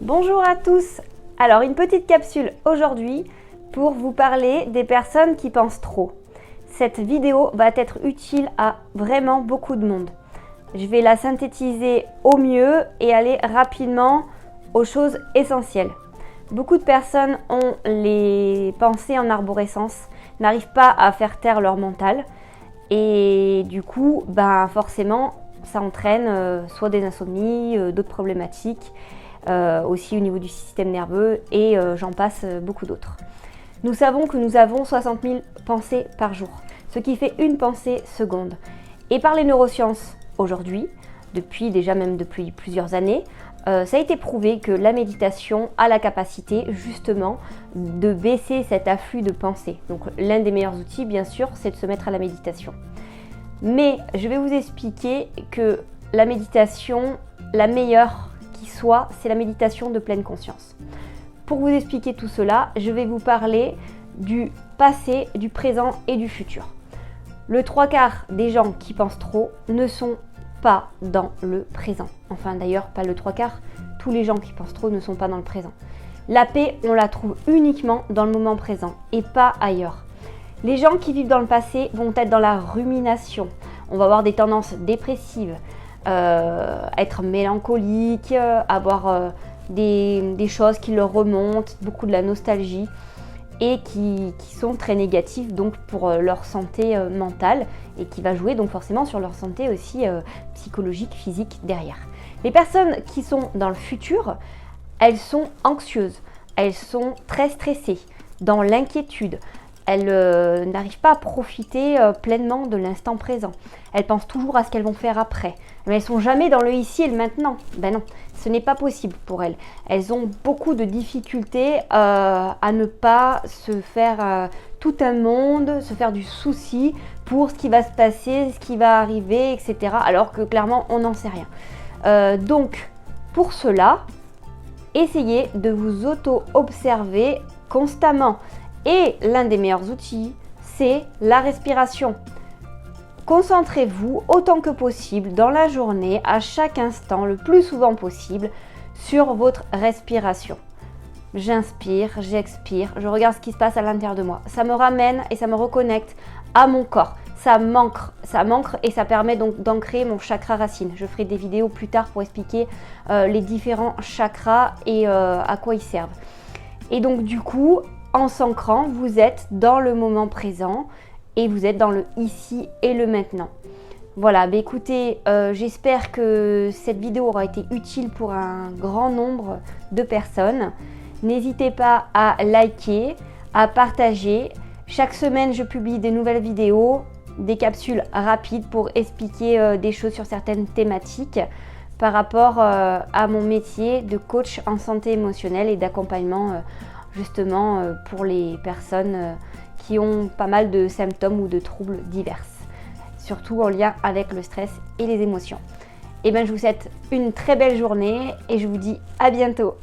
Bonjour à tous. Alors une petite capsule aujourd'hui pour vous parler des personnes qui pensent trop. Cette vidéo va être utile à vraiment beaucoup de monde. Je vais la synthétiser au mieux et aller rapidement aux choses essentielles. Beaucoup de personnes ont les pensées en arborescence, n'arrivent pas à faire taire leur mental et du coup, forcément, ça entraîne soit des insomnies, d'autres problématiques, aussi au niveau du système nerveux et j'en passe beaucoup d'autres. Nous savons que nous avons 60 000 pensées par jour, ce qui fait une pensée seconde. Et par les neurosciences aujourd'hui, depuis plusieurs années, ça a été prouvé que la méditation a la capacité justement de baisser cet afflux de pensées. Donc l'un des meilleurs outils, bien sûr, c'est de se mettre à la méditation. Mais je vais vous expliquer que la méditation, la meilleure qui soit, c'est la méditation de pleine conscience. Pour vous expliquer tout cela, je vais vous parler du passé, du présent et du futur. Le 3/4 des gens qui pensent trop ne sont pas dans le présent. Enfin d'ailleurs, pas le 3/4, tous les gens qui pensent trop ne sont pas dans le présent. La paix, on la trouve uniquement dans le moment présent et pas ailleurs. Les gens qui vivent dans le passé vont être dans la rumination. On va avoir des tendances dépressives, être mélancolique, avoir des choses qui leur remontent, beaucoup de la nostalgie et qui sont très négatives donc pour leur santé mentale et qui va jouer donc forcément sur leur santé aussi psychologique, physique derrière. Les personnes qui sont dans le futur, elles sont anxieuses, elles sont très stressées, dans l'inquiétude. Elles n'arrivent pas à profiter pleinement de l'instant présent. Elles pensent toujours à ce qu'elles vont faire après. Mais elles ne sont jamais dans le ici et le maintenant. Ben non, ce n'est pas possible pour elles. Elles ont beaucoup de difficultés à ne pas se faire tout un monde, se faire du souci pour ce qui va se passer, ce qui va arriver, etc. Alors que clairement, on n'en sait rien. Donc, pour cela, essayez de vous auto-observer constamment. Et l'un des meilleurs outils, c'est la respiration. Concentrez-vous autant que possible dans la journée, à chaque instant, le plus souvent possible, sur votre respiration. J'inspire, j'expire, je regarde ce qui se passe à l'intérieur de moi. Ça me ramène et ça me reconnecte à mon corps. Ça m'ancre et ça permet donc d'ancrer mon chakra racine. Je ferai des vidéos plus tard pour expliquer les différents chakras et à quoi ils servent. Et donc du coup, en s'ancrant, vous êtes dans le moment présent et vous êtes dans le ici et le maintenant. Voilà, écoutez, j'espère que cette vidéo aura été utile pour un grand nombre de personnes. N'hésitez pas à liker, à partager. Chaque semaine, je publie des nouvelles vidéos, des capsules rapides pour expliquer des choses sur certaines thématiques par rapport à mon métier de coach en santé émotionnelle et d'accompagnement justement pour les personnes qui ont pas mal de symptômes ou de troubles divers, surtout en lien avec le stress et les émotions. Et je vous souhaite une très belle journée et je vous dis à bientôt.